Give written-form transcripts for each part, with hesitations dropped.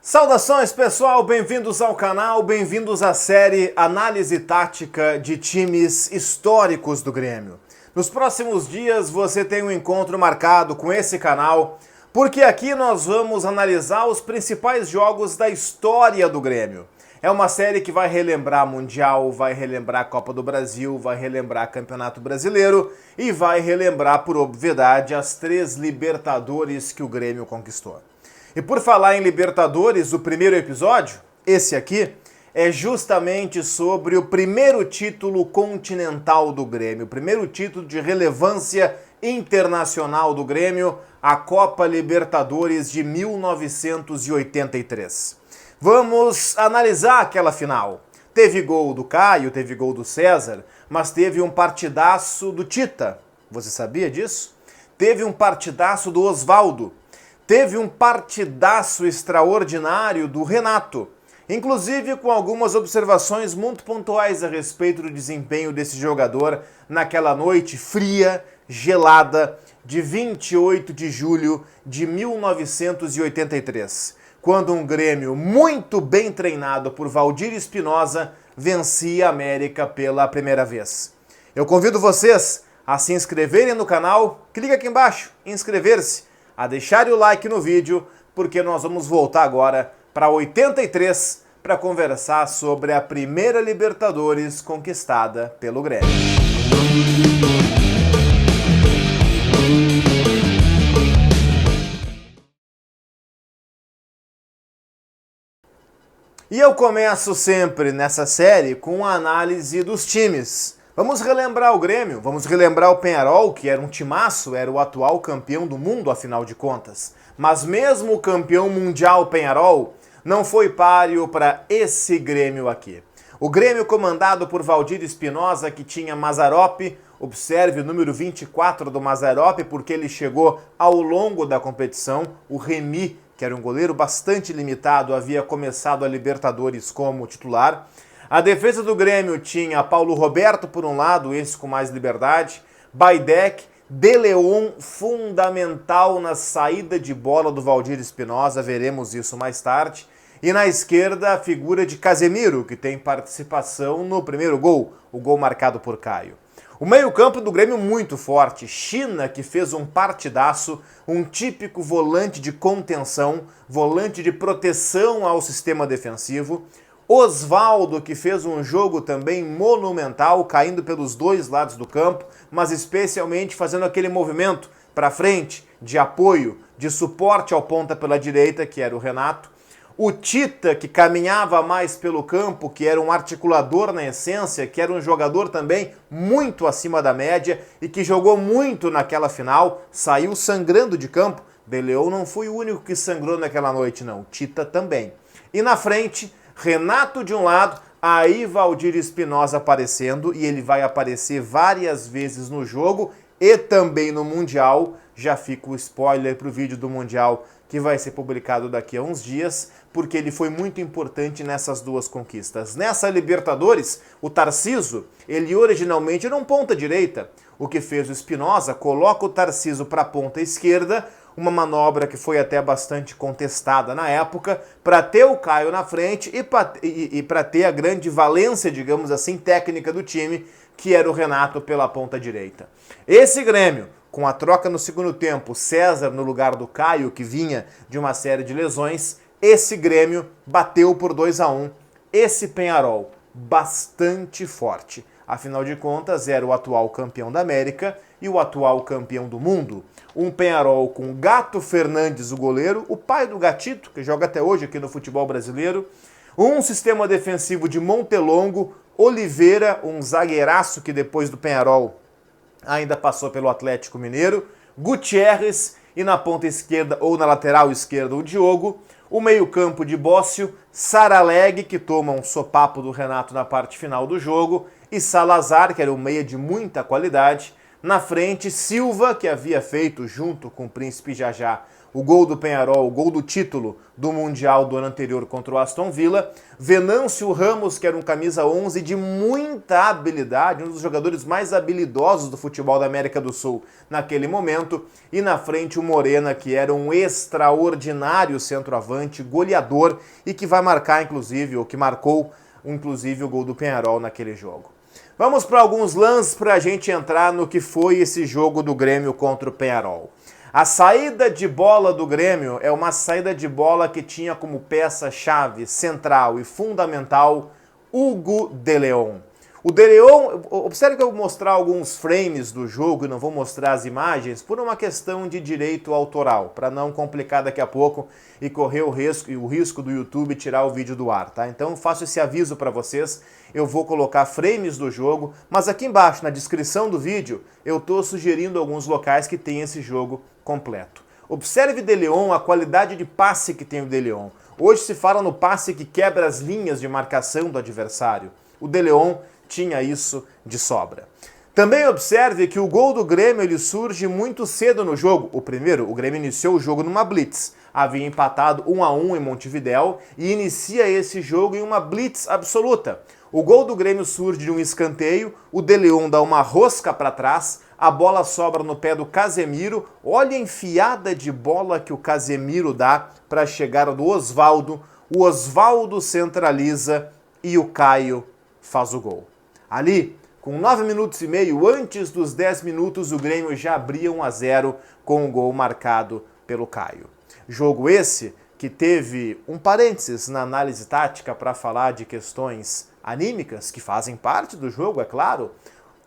Saudações, pessoal, bem-vindos ao canal, bem-vindos à série Análise Tática de Times Históricos do Grêmio. Nos próximos dias você tem um encontro marcado com esse canal, porque aqui nós vamos analisar os principais jogos da história do Grêmio. É uma série que vai relembrar Mundial, vai relembrar Copa do Brasil, vai relembrar Campeonato Brasileiro e vai relembrar, por obviedade, as 3 Libertadores que o Grêmio conquistou. E por falar em Libertadores, o primeiro episódio, esse aqui, é justamente sobre o primeiro título continental do Grêmio, o primeiro título de relevância internacional do Grêmio, a Copa Libertadores de 1983. Vamos analisar aquela final. Teve gol do Caio, teve gol do César, mas teve um partidaço do Tita. Você sabia disso? Teve um partidaço do Osvaldo. Teve um partidaço extraordinário do Renato, inclusive com algumas observações muito pontuais a respeito do desempenho desse jogador naquela noite fria, gelada, de 28 de julho de 1983, quando um Grêmio muito bem treinado por Valdir Espinosa vencia a América pela primeira vez. Eu convido vocês a se inscreverem no canal, clica aqui embaixo, inscrever-se, a deixar o like no vídeo, porque nós vamos voltar agora para 83 para conversar sobre a primeira Libertadores conquistada pelo Grêmio. E eu começo sempre nessa série com a análise dos times. Vamos relembrar o Grêmio, vamos relembrar o Peñarol, que era um timaço, era o atual campeão do mundo, afinal de contas. Mas mesmo o campeão mundial Peñarol não foi páreo para esse Grêmio aqui. O Grêmio comandado por Valdir Espinosa, que tinha Mazzaropi, observe o número 24 do Mazzaropi, porque ele chegou ao longo da competição, o Remy, que era um goleiro bastante limitado, havia começado a Libertadores como titular. A defesa do Grêmio tinha Paulo Roberto por um lado, esse com mais liberdade, Baidec, De Leon, fundamental na saída de bola do Valdir Espinosa, veremos isso mais tarde. E na esquerda a figura de Casemiro, que tem participação no primeiro gol, o gol marcado por Caio. O meio-campo do Grêmio muito forte, China, que fez um partidaço, um típico volante de contenção, volante de proteção ao sistema defensivo. Osvaldo, que fez um jogo também monumental, caindo pelos dois lados do campo, mas especialmente fazendo aquele movimento para frente, de apoio, de suporte ao ponta pela direita, que era o Renato. O Tita, que caminhava mais pelo campo, que era um articulador na essência, que era um jogador também muito acima da média e que jogou muito naquela final, saiu sangrando de campo. De Leon não foi o único que sangrou naquela noite, não. O Tita também. E na frente, Renato de um lado, aí Valdir Espinosa aparecendo, e ele vai aparecer várias vezes no jogo e também no Mundial. Já fica o spoiler para o vídeo do Mundial que vai ser publicado daqui a uns dias, porque ele foi muito importante nessas duas conquistas. Nessa Libertadores, o Tarcísio, ele originalmente era um ponta direita. O que fez o Espinosa, coloca o Tarcísio para a ponta esquerda, uma manobra que foi até bastante contestada na época, para ter o Caio na frente e para ter a grande valência, digamos assim, técnica do time, que era o Renato pela ponta direita. Esse Grêmio, com a troca no segundo tempo, César no lugar do Caio, que vinha de uma série de lesões, esse Grêmio bateu por 2-1. Esse Peñarol, bastante forte. Afinal de contas, era o atual campeão da América e o atual campeão do mundo. Um Peñarol com Gato Fernandes, o goleiro, o pai do Gatito, que joga até hoje aqui no futebol brasileiro. Um sistema defensivo de Montelongo, Oliveira, um zagueiraço que depois do Peñarol ainda passou pelo Atlético Mineiro, Gutierrez e na ponta esquerda ou na lateral esquerda o Diogo. O meio-campo de Bócio, Saraleg, que toma um sopapo do Renato na parte final do jogo, e Salazar, que era um meia de muita qualidade. Na frente, Silva, que havia feito, junto com o Príncipe Jajá, o gol do Peñarol, o gol do título do Mundial do ano anterior contra o Aston Villa. Venâncio Ramos, que era um camisa 11 de muita habilidade, um dos jogadores mais habilidosos do futebol da América do Sul naquele momento. E na frente o Morena, que era um extraordinário centroavante, goleador e que vai marcar, inclusive, ou que marcou, inclusive, o gol do Peñarol naquele jogo. Vamos para alguns lances para a gente entrar no que foi esse jogo do Grêmio contra o Peñarol. A saída de bola do Grêmio é uma saída de bola que tinha como peça-chave, central e fundamental, Hugo de León. O de León, observe que eu vou mostrar alguns frames do jogo e não vou mostrar as imagens por uma questão de direito autoral, para não complicar daqui a pouco e correr o risco do YouTube tirar o vídeo do ar, tá? Então faço esse aviso para vocês, eu vou colocar frames do jogo, mas aqui embaixo, na descrição do vídeo, eu estou sugerindo alguns locais que tem esse jogo completo. Observe de León, a qualidade de passe que tem o de León. Hoje se fala no passe que quebra as linhas de marcação do adversário. O de León tinha isso de sobra. Também observe que o gol do Grêmio ele surge muito cedo no jogo. O primeiro, o Grêmio iniciou o jogo numa blitz. Havia empatado 1-1 em Montevidéu e inicia esse jogo em uma blitz absoluta. O gol do Grêmio surge de um escanteio, o de León dá uma rosca para trás, a bola sobra no pé do Casemiro. Olha a enfiada de bola que o Casemiro dá para a chegada do Osvaldo. O Osvaldo centraliza e o Caio faz o gol. Ali, com 9 minutos e meio, antes dos 10 minutos, o Grêmio já abria 1-0 com o gol marcado pelo Caio. Jogo esse que teve um parênteses na análise tática para falar de questões anímicas, que fazem parte do jogo, é claro.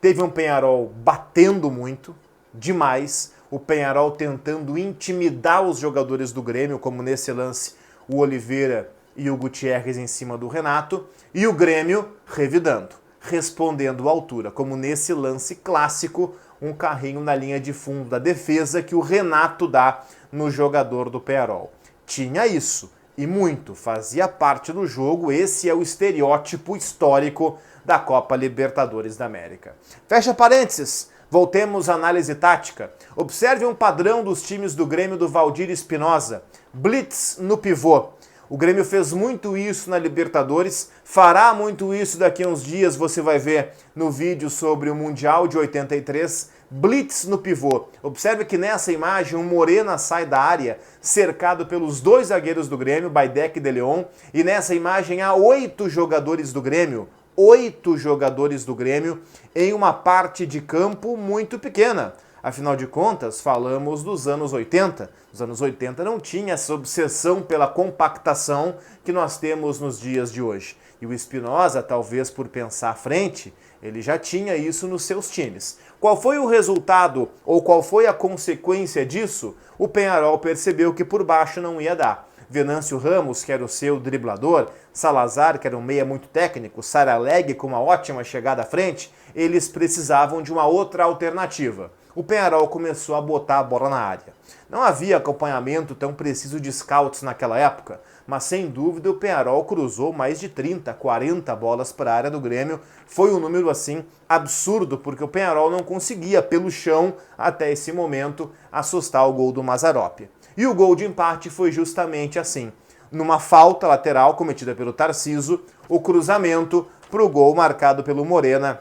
Teve um Peñarol batendo muito, demais, o Peñarol tentando intimidar os jogadores do Grêmio, como nesse lance o Oliveira e o Gutierrez em cima do Renato, e o Grêmio revidando, respondendo à altura, como nesse lance clássico, um carrinho na linha de fundo da defesa que o Renato dá no jogador do Peñarol. Tinha isso, e muito, fazia parte do jogo, esse é o estereótipo histórico da Copa Libertadores da América. Fecha parênteses, voltemos à análise tática. Observe um padrão dos times do Grêmio do Valdir Espinosa. Blitz no pivô. O Grêmio fez muito isso na Libertadores, fará muito isso daqui a uns dias, você vai ver no vídeo sobre o Mundial de 83. Blitz no pivô. Observe que nessa imagem o Morena sai da área, cercado pelos dois zagueiros do Grêmio, Baidec e de León, e nessa imagem há 8 jogadores do Grêmio. 8 jogadores do Grêmio em uma parte de campo muito pequena. Afinal de contas, falamos dos anos 80. Os anos 80 não tinha essa obsessão pela compactação que nós temos nos dias de hoje. E o Espinosa, talvez por pensar à frente, ele já tinha isso nos seus times. Qual foi o resultado ou qual foi a consequência disso? O Peñarol percebeu que por baixo não ia dar. Venâncio Ramos, que era o seu driblador, Salazar, que era um meia muito técnico, Saraleg com uma ótima chegada à frente, eles precisavam de uma outra alternativa. O Peñarol começou a botar a bola na área. Não havia acompanhamento tão preciso de scouts naquela época, mas sem dúvida o Peñarol cruzou mais de 30, 40 bolas para a área do Grêmio. Foi um número assim absurdo, porque o Peñarol não conseguia, pelo chão, até esse momento, assustar o gol do Mazzaropi. E o gol de empate foi justamente assim. Numa falta lateral cometida pelo Tarciso, o cruzamento para o gol marcado pelo Morena,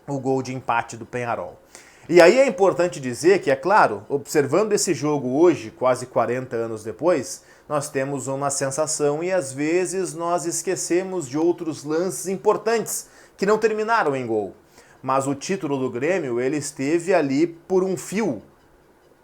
o gol de empate do Peñarol. E aí é importante dizer que, é claro, observando esse jogo hoje, quase 40 anos depois, nós temos uma sensação e às vezes nós esquecemos de outros lances importantes que não terminaram em gol. Mas o título do Grêmio, ele esteve ali por um fio.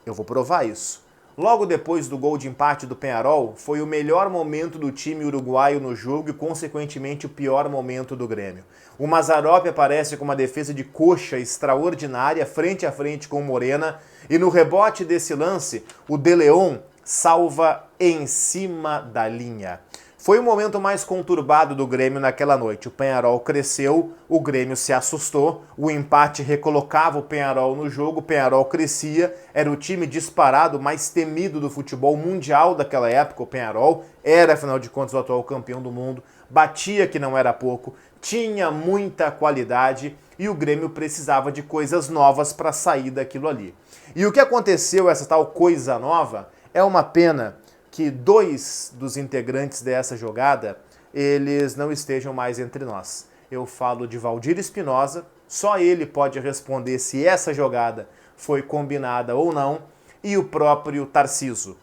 Eu vou provar isso. Logo depois do gol de empate do Peñarol, foi o melhor momento do time uruguaio no jogo e, consequentemente, o pior momento do Grêmio. O Mazzaropi aparece com uma defesa de coxa extraordinária, frente a frente com o Morena, e no rebote desse lance, o de León salva em cima da linha. Foi o momento mais conturbado do Grêmio naquela noite. O Peñarol cresceu, o Grêmio se assustou, o empate recolocava o Peñarol no jogo, o Peñarol crescia, era o time disparado mais temido do futebol mundial daquela época. O Peñarol era, afinal de contas, o atual campeão do mundo, batia que não era pouco, tinha muita qualidade e o Grêmio precisava de coisas novas para sair daquilo ali. E o que aconteceu, essa tal coisa nova, É uma pena que 2 dos integrantes dessa jogada, eles não estejam mais entre nós. Eu falo de Valdir Espinosa, só ele pode responder se essa jogada foi combinada ou não, e o próprio Tarcísio.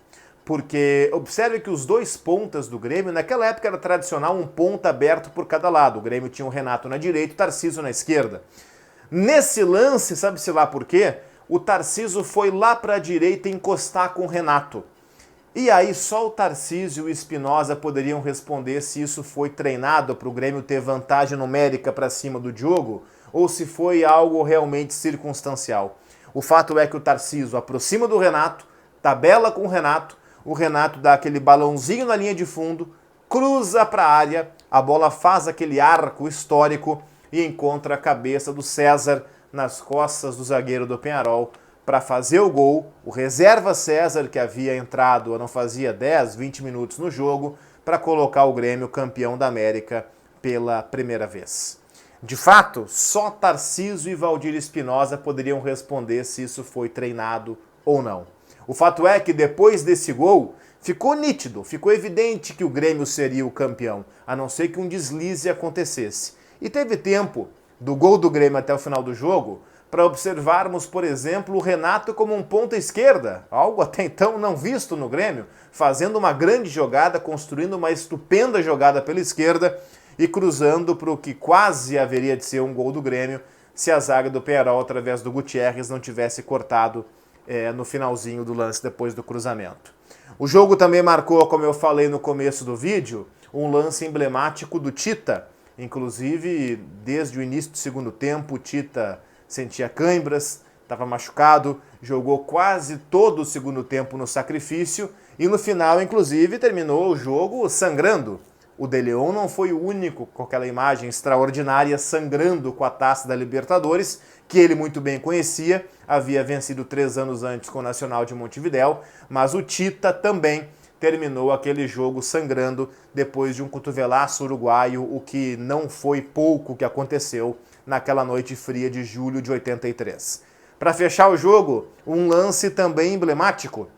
Porque observe que os 2 pontas do Grêmio, naquela época era tradicional um ponta aberto por cada lado. O Grêmio tinha o Renato na direita e o Tarcísio na esquerda. Nesse lance, sabe-se lá por quê? O Tarcísio foi lá para a direita encostar com o Renato. E aí só o Tarcísio e o Espinosa poderiam responder se isso foi treinado para o Grêmio ter vantagem numérica para cima do Diogo ou se foi algo realmente circunstancial. O fato é que o Tarcísio aproxima do Renato, tabela com o Renato dá aquele balãozinho na linha de fundo, cruza para a área, a bola faz aquele arco histórico e encontra a cabeça do César nas costas do zagueiro do Peñarol para fazer o gol. O reserva César, que havia entrado, não fazia 10, 20 minutos no jogo, para colocar o Grêmio campeão da América pela primeira vez. De fato, só Tarcísio e Valdir Espinosa poderiam responder se isso foi treinado ou não. O fato é que depois desse gol, ficou nítido, ficou evidente que o Grêmio seria o campeão, a não ser que um deslize acontecesse. E teve tempo do gol do Grêmio até o final do jogo para observarmos, por exemplo, o Renato como um ponta esquerda, algo até então não visto no Grêmio, fazendo uma grande jogada, construindo uma estupenda jogada pela esquerda e cruzando para o que quase haveria de ser um gol do Grêmio se a zaga do Peñarol, através do Gutierrez, não tivesse cortado no finalzinho do lance depois do cruzamento. O jogo também marcou, como eu falei no começo do vídeo, um lance emblemático do Tita. Inclusive, desde o início do segundo tempo, o Tita sentia cãibras, estava machucado, jogou quase todo o segundo tempo no sacrifício e no final, inclusive, terminou o jogo sangrando. O De Leon não foi o único com aquela imagem extraordinária sangrando com a taça da Libertadores, que ele muito bem conhecia, havia vencido 3 anos antes com o Nacional de Montevidéu, mas o Tita também terminou aquele jogo sangrando depois de um cotovelaço uruguaio, o que não foi pouco que aconteceu naquela noite fria de julho de 83. Para fechar o jogo, um lance também emblemático,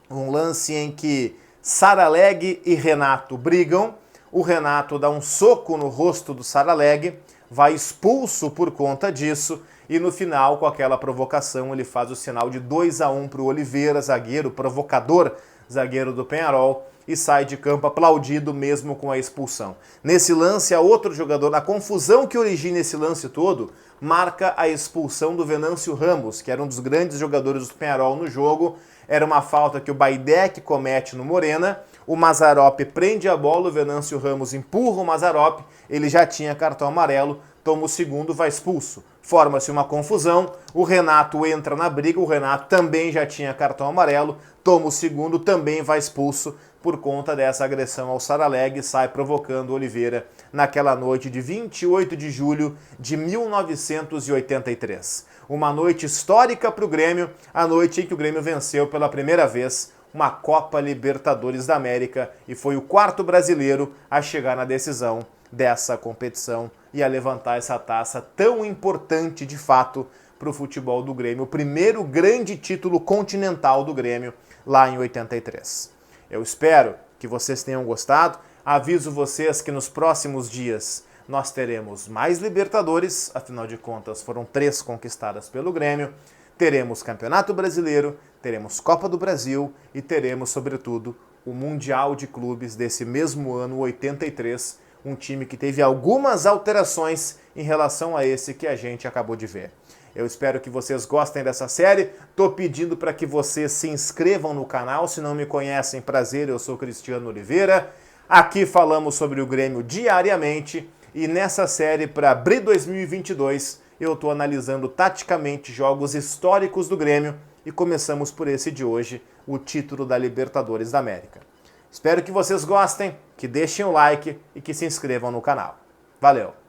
um lance em que Saraleg e Renato brigam, o Renato dá um soco no rosto do Saraleg, vai expulso por conta disso e no final, com aquela provocação, ele faz o sinal de 2-1 para o Oliveira, zagueiro, provocador, zagueiro do Peñarol, e sai de campo aplaudido mesmo com a expulsão. Nesse lance, há outro jogador, na confusão que origina esse lance todo, marca a expulsão do Venâncio Ramos, que era um dos grandes jogadores do Peñarol no jogo. Era uma falta que o Baidec comete no Morena, o Mazzaropi prende a bola, o Venâncio Ramos empurra o Mazzaropi, ele já tinha cartão amarelo, toma o segundo, vai expulso. Forma-se uma confusão, o Renato entra na briga, o Renato também já tinha cartão amarelo, toma o segundo, também vai expulso por conta dessa agressão ao Saraleg e sai provocando o Oliveira naquela noite de 28 de julho de 1983. Uma noite histórica para o Grêmio, a noite em que o Grêmio venceu pela primeira vez uma Copa Libertadores da América e foi o 4º brasileiro a chegar na decisão dessa competição e a levantar essa taça tão importante de fato para o futebol do Grêmio, o primeiro grande título continental do Grêmio lá em 83. Eu espero que vocês tenham gostado, aviso vocês que nos próximos dias nós teremos mais Libertadores, afinal de contas foram 3 conquistadas pelo Grêmio, teremos Campeonato Brasileiro, teremos Copa do Brasil e teremos, sobretudo, o Mundial de Clubes desse mesmo ano, 83, um time que teve algumas alterações em relação a esse que a gente acabou de ver. Eu espero que vocês gostem dessa série. Estou pedindo para que vocês se inscrevam no canal. Se não me conhecem, prazer, eu sou Cristiano Oliveira. Aqui falamos sobre o Grêmio diariamente e nessa série, para abrir 2022, eu estou analisando taticamente jogos históricos do Grêmio e começamos por esse de hoje, o título da Libertadores da América. Espero que vocês gostem, que deixem o like e que se inscrevam no canal. Valeu!